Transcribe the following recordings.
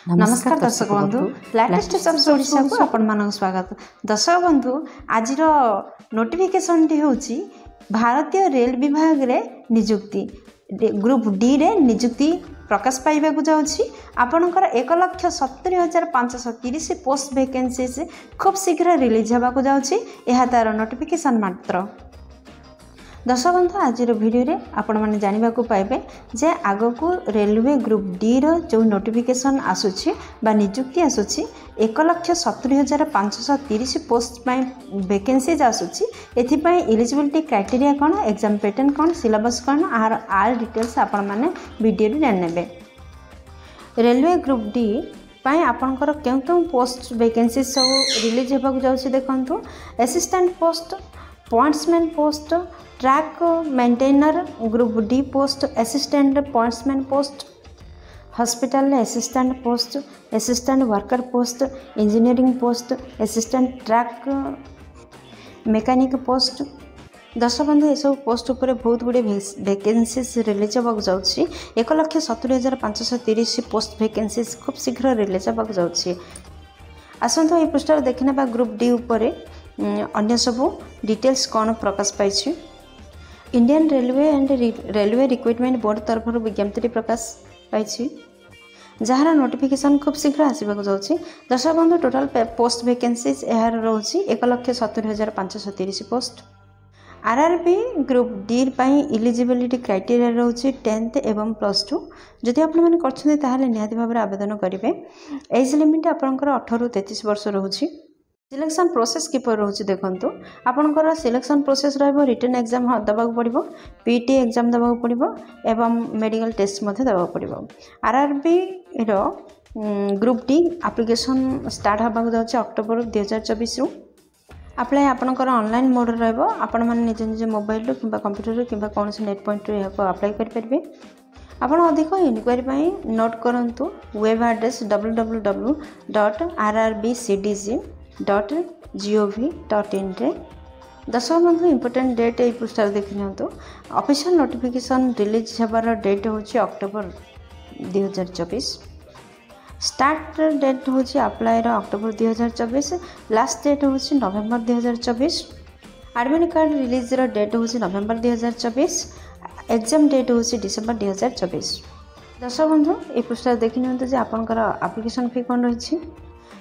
नमस्कार दर्शक बंधु लेटेस्ट जॉब्स ओडिशा को आपण मानक स्वागत। दर्शक बंधु आज नोटिफिकेशन टी होची भारतीय रेल विभाग रे नियुक्ति ग्रुप डी रे नियुक्ति प्रकाश पाइबा को जाउची। आपनकर 1,70,530 पोस्ट वैकेंसीज खूब शीघ्र रिलीज होगा को जाउची। एहा तार नोटिफिकेशन मात्र। दर्शक बंधु आज वीडियो रे आपण माने जानिबा को पाइबे जे आगो को रेलवे ग्रुप डी रो जो नोटिफिकेशन आसुची बा नियुक्ति आसुची 1,70,530 पोस्ट पाई वैकेंसीज आसुची। एथि पाई एलिजिबिलिटी क्राइटेरिया कोन, एग्जाम पैटर्न कोन, सिलेबस कोन आर आल डिटेल्स आपण माने वीडियो रे जान नेबे। रेलवे ग्रुप डी पाई आपनकर केउ पोस्ट वैकेंसीज सब रिलीज होबा को जाउची। देखंतु assistant post, pointsman post, track maintainer group D post, assistant pointsman post, hospital assistant post, assistant worker post, engineering post, assistant track mechanic post. दर्शक बंधु ये सब पोस्ट उपर बहुत गुड़े वैकेंसीज रिलीज होगा जाउछि। 1,70,530 पोस्ट वैकेंसीज खूब शीघ्र रिलीज होगा जाउछि। आसंतु ये पृष्ठ देखने ग्रुप डी उपरे अन्य सब डिटेल्स कौन प्रकाश पाई। Indian railway and railway recruitment board तरफ विज्ञप्ति प्रकाश पाई जार नोटिफिकेशन खूब शीघ्र आसवाक जाउछि। दर्शक बंधु टोटाल पोस्ट वैकेंसीज यार रोची 1,70,530 पोस्ट। आरआरबी ग्रुप डी पाई इलिजिबिलिटी क्राइटेरिया रोची 10th एवं +2। जदि आपण माने करछन्ते ताहाले निहाती भाबरे आवेदन करिवे। एज लिमिट आपनकर 18 ରୁ 33 वर्ष रोची। सिलेक्शन प्रोसेस किपर रोची देखंतु आपनकर सिलेक्शन प्रोसेस रहबो रिटन एग्जाम दबाक पड़िबो, पीटी एग्जाम दबाक पड़िबो एवं मेडिकल टेस्ट मध्ये दबाक पड़िबो। आरआरबी रो ग्रुप डी एप्लिकेशन स्टार्ट होबाक जाउछि अक्टोबर 2024 रु। अप्लाई आपनकर ऑनलाइन मोड रहबो। आपण माने निज निज मोबाइल रो किबा कंप्यूटर रो किबा कोनोसी नेट पॉइंट रो याको अप्लाई कर परबे। आपण अधिक इनक्वायरी पई नोट करंतु वेब एड्रेस www.rrbcdg.gov.in रे। दर्शक बंधु इंपोर्टेंट डेट ये पृष्ठ देखि नियंतु। ऑफिशियल नोटिफिकेशन रिलीज होबार डेट होची अक्टोबर 2024। स्टार्ट डेट होची अप्लाई रो अक्टोबर 2024। लास्ट डेट होची नवेम्बर 2024। एडमिट कार्ड रिलीज रो डेट होची नवेम्बर 2024। एग्जाम डेट होची डिसेंबर 2024। दर्शक बंधु ये पृष्ठ देखि नियंतु जे आपनकर एप्लिकेशन फी कोन रहिछि।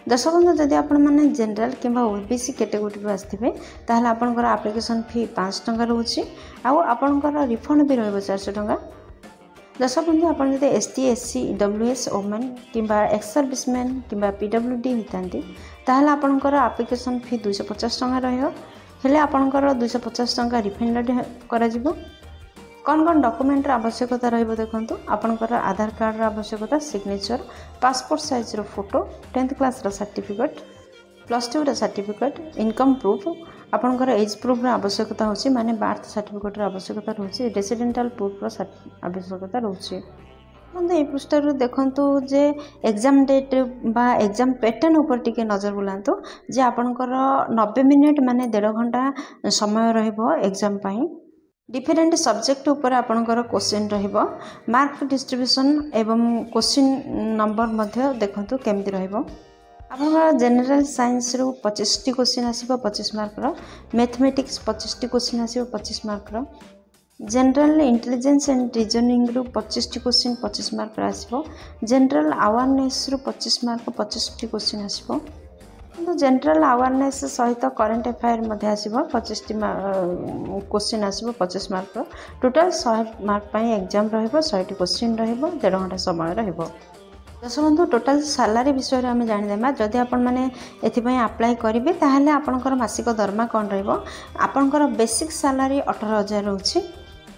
दर्शक बंधु जदि आपण माने जनरल किंबा ओबीसी कैटेगरी को आस्थिबे ताहले आपनकर एप्लिकेशन फी 5 टंका रहउछि आउ आपनकर रिफंड भी रहबो 400 टंका। दर्शक बंधु आपण जदि एसटी एससी ईडब्ल्यूएस वुमेन किंबा एक्स सर्विसमैन किंबा पीडब्ल्यूडी हितांती ताहले आपनकर एप्लिकेशन फी 250 टंका रहयो। हेले आपनकर 250 टंका रिफंड करा जिवो। कौन कौन डॉक्यूमेंट आवश्यकता रहिबो देखंतु आपनकर आधार कार्ड आवश्यकता, सिग्नेचर, पासपोर्ट साइज रो फोटो, 10th क्लास रो सर्टिफिकेट, +2 रो सर्टिफिकेट, इनकम प्रूफ, आपनकर एज प्रूफ रो आवश्यकता होची माने बर्थ सर्टिफिकेट रो आवश्यकता रहउची, रेसिडेंटल प्रूफ रो आवश्यकता रहउची। बंधु ए पृष्ठ रो देखंतु जे एग्जाम डेट बा एग्जाम पैटर्न ऊपर टिके नजर बुलांतु जे आपनकर 90 मिनिट माने 1.5 घंटा समय रहइबो एग्जाम पई। डिफरेंट सब्जेक्ट ऊपर आपनकर क्वेश्चन रहिबो। मार्क डिस्ट्रीब्यूशन एवं क्वेश्चन नंबर मध्ये देखंतु केमति रहिबो। आपनकर जनरल साइंस रो 25 टी क्वेश्चन आसीबो 25 मार्क रो, मैथमेटिक्स 25 टी क्वेश्चन आसीबो 25 मार्क रो, जनरल इंटेलिजेंस एंड रीजनिंग रो 25 टी क्वेश्चन 25 मार्क रो आसीबो, जनरल अवेयरनेस रो 25 मार्क 25 टी क्वेश्चन आसीबो। तो जनरल अवेयरनेस सहित करंट अफेयर मध्ये आसीबो 25 टी क्वेश्चन आसीबो 25 मार्क रो। टोटल 100 मार्क पई एग्जाम रहइबो, 100 टी क्वेश्चन रहइबो, 1.5 घंटा समय रहइबो। दर्शक बंधु टोटल सैलरी विषय रे हम जानि देबा। जदि आपण माने एथि पई अप्लाई करिवे ताहाले आपनकर मासिक दरमा कोन रहइबो। आपनकर बेसिक सैलरी 18,000 रहउछि।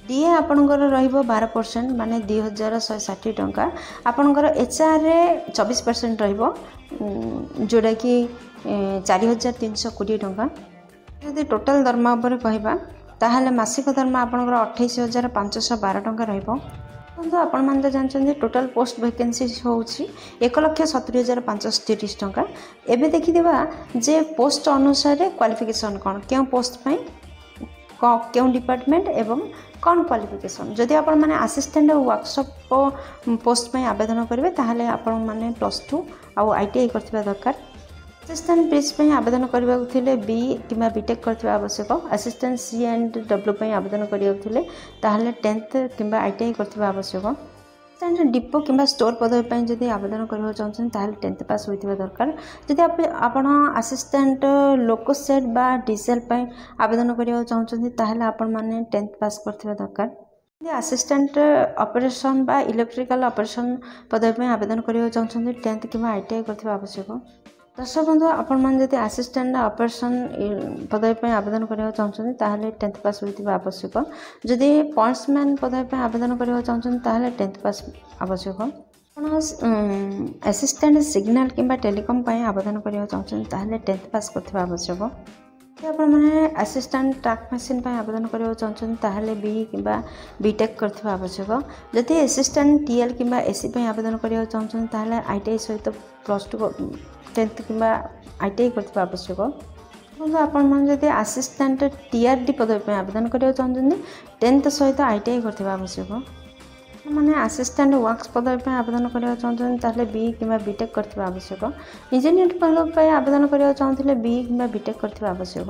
डीए आपनकर रहइबो 12% माने 2,160 टंका। आपनकर एचआर रे 24% रहइबो जोडा कि 4,320 टंका। यदि टोटल दरमा ऊपर कहबा ताहाले मासिक दरमा आपनकर 28,512 टंका रहइबो। बंधु आपण मान तो जानछन टोटल पोस्ट वैकेंसी होउछि 1,70,530 टंका। एबे देखि देबा जे पोस्ट अनुसार क्वालिफिकेशन कोन केउ पोस्ट पई क्यों डिपार्टमेंट एवं कौन क्वालिफिकेशन जदि आपण माने असिस्टेंट वर्कशॉप पोस्ट में आवेदन करेंगे ताहले आपण माने +2 आउ ITI करथिबा दरकार। असिस्टेंट ब्रिज पे आवेदन करने बी कि बीटेक करथिबा आवश्यक। असिस्टेंट C&W पे आवेदन करने 10th कि ITI करथिबा आवश्यक। असिस्टेंट डिपो कि स्टोर पदवी पे जदि आवेदन करबा चाहछन ताहले 10th पास होइथिबा दरकार। जदि आपण असिस्टेंट लोकोसेट बा डीसेल पे आवेदन करबा चाहछन ताहले आपण माने 10th पास करथिबा दरकार। यदि असिस्टेंट ऑपरेशन बा इलेक्ट्रिकल ऑपरेशन पदवी पे आवेदन करबा चाहछन 10th कि ITI करथिबा आवश्यक। दर्शक बंधु आपण मैंने जब असिस्टेंट ऑपरेशन पदवी पे आवेदन करबा चाहछन ताहले 10th पास होइथिबा आवश्यक। जदि पॉइंट्समैन पदवी पे आवेदन करबा चाहछन ताहले 10th पास आवश्यक। आपण असिस्टेंट सिग्नल किंबा टेलीकॉम पे आवेदन करबा चाहछन ताहले 10th पास करथिबा आवश्यक। जदि आपण माने असिस्टेंट ट्रैक मशीन पे आवेदन करबा चाहछन ताहले बी किंबा बीटेक करथिबा आवश्यक। जदि असिस्टेंट TL किंबा AC पे आवेदन करबा चाहछन ताहले ITI सहित +2 10th कि ITI करथिबा आवश्यक। आपण माने जदि असिस्टेंट TRD पदवी पे आवेदन करबा चाहछन 10th सहित ITI करथिबा आवश्यक। माने असिस्टेंट वर्क्स पदवी पे आवेदन करबा चाहछन ताहले बी किंबा बीटेक करथिबा आवश्यक। इंजीनियर पदवी पे आवेदन करबा चाहथिले बी किंबा बीटेक करथिबा आवश्यक।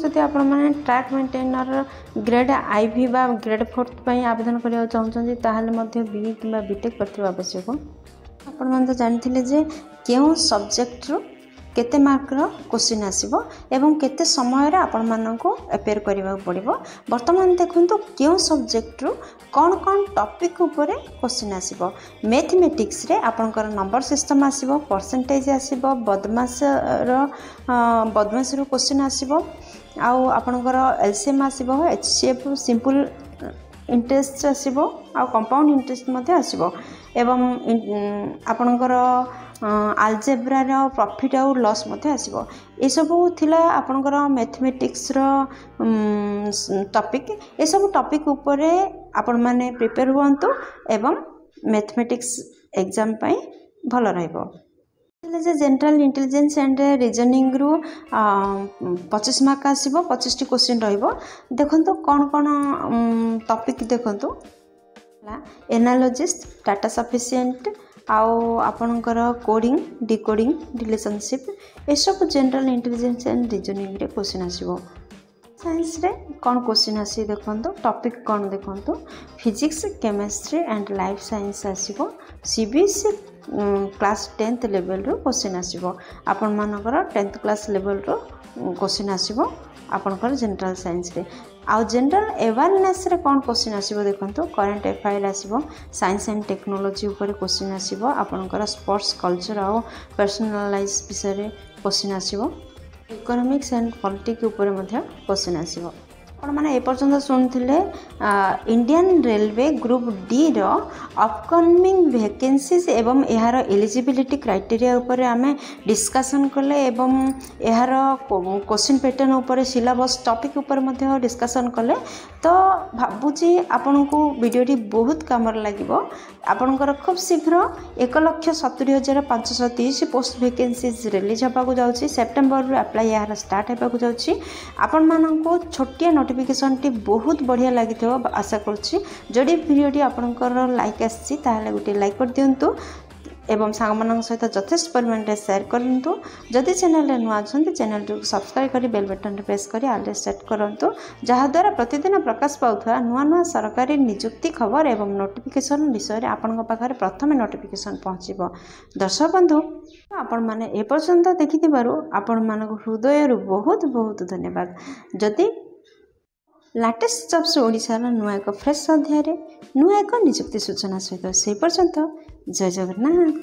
जदि आपण माने ट्रैक मेंटेनर ग्रेड IV बा ग्रेड 4th पे आवेदन करबा चाहछन ताहले मध्ये बी किंबा बीटेक करथिबा आवश्यक। आपण माने तो जानथिले जे केउ सब्जेक्ट रो केते मार्क रो क्वेश्चन आसीबो एवं केते समय रे आपण माननको अपेयर करबा पड़िबो। वर्तमान देखंतु केउ सब्जेक्ट रो कोन कोन टॉपिक ऊपर क्वेश्चन आसीबो। मैथमेटिक्स रे आपनकर नंबर सिस्टम आसीबो, परसेंटेज आसीबो, बदमाश रो क्वेश्चन आसीबो, आउ आपनकर LCM आसीबो, HCF सिंपल इंटरेस्ट आसीबो, आउ कंपाउंड इंटरेस्ट मध्ये आसीबो एवं आपनकर आलजेब्रा रो प्रॉफिट आउ लॉस मध्ये आसीबो। ए सब थिला आपनकर मैथमेटिक्स रो टॉपिक। ए सब टॉपिक ऊपर आपण माने प्रिपेयर हुअंतु एवं मैथमेटिक्स एग्जाम पई भलो रहइबो। जे जनरल इंटेलिजेंस एंड रीजनिंग रु 25 मार्क आसीबो, 25 टी क्वेश्चन रहइबो। देखंतु कोन कोन टॉपिक देखंतु एनालॉजिस्ट, डाटा सफिशिएंट आउ आपनकर कोडिंग, डिकोडिंग, रिलेशनशिप ए सब जनरल इंटेलिजेंस एंड रीजनिंग रे क्वेश्चन आसीबो। साइंस रे कोन क्वेश्चन आसी देखंतु टॉपिक कोन देखंतु physics, chemistry and life science आसीबो। CBSE क्लास 10th लेवल रो क्वेश्चन आसीबो। आपण मानकर 10th क्लास लेवल रो क्वेश्चन आसीबो आपनकर जनरल साइंस रे। आउ जनरल अवेयरनेस रे कोन क्वेश्चन आसीबो देखंतु करंट अफेयर आसीबो, साइंस एंड टेक्नोलॉजी ऊपर क्वेश्चन आसीबो, आपनकर स्पोर्ट्स कल्चर आउ पर्सनलाइज विषय रे क्वेश्चन आसीबो, इकोनॉमिक्स एंड पॉलिटिक्स ऊपर मध्ये क्वेश्चन आसीबो। आपण माने ए पर्यंत सुनथिले इंडियन रेलवे ग्रुप डी रो अपकमिंग वैकेंसीज एवं एहार एलिजिबिलिटी क्राइटेरिया ऊपर आमे डिस्कशन कले एवं एहार क्वेश्चन पैटर्न ऊपर सिलेबस टॉपिक ऊपर मध्ये डिस्कशन कले। तो भाबुची आपन को वीडियोटी बहुत काम लागिबो। आपनकर खूब शीघ्र 1,70,530 पोस्ट वैकेंसीज रिलीज होबा को जाउची। सेप्टेम्बर रो अप्लाई यार स्टार्ट होबा को जाउची। आपन माननको छोटिया नोटिफिकेशन टी बहुत बढ़िया लगी आशा करुँची। जदि वीडियोटी आपनकर लाइक आसी ताहले गोटे लाइक कर दियंतु एवं सांगमान सहित यथेष्ट परिमाण में शेयर करंतु। जदि चैनल नुआ अच्छा चैनल को सब्सक्राइब कर बेल बटन प्रेस कर ऑल सेट करंतु, जहाद्वारा प्रतिदिन प्रकाश पाउथवा नुआ नुआ सरकारी नियुक्ति खबर एवं नोटिफिकेशन विषय में आपण पाखे प्रथम नोटिफिकेशन पहुँचो। दर्शक बंधु आपण मैंने ए पर्यंत देखिथिबारु आपण मानक हृदय बहुत बहुत धन्यवाद। जदि लेटेस्ट जॉब्स ओडिशा नुआ एक फ्रेश अध्याय नुआ एक नियुक्ति सूचना सहित से पर्यंत जय जगन्नाथ।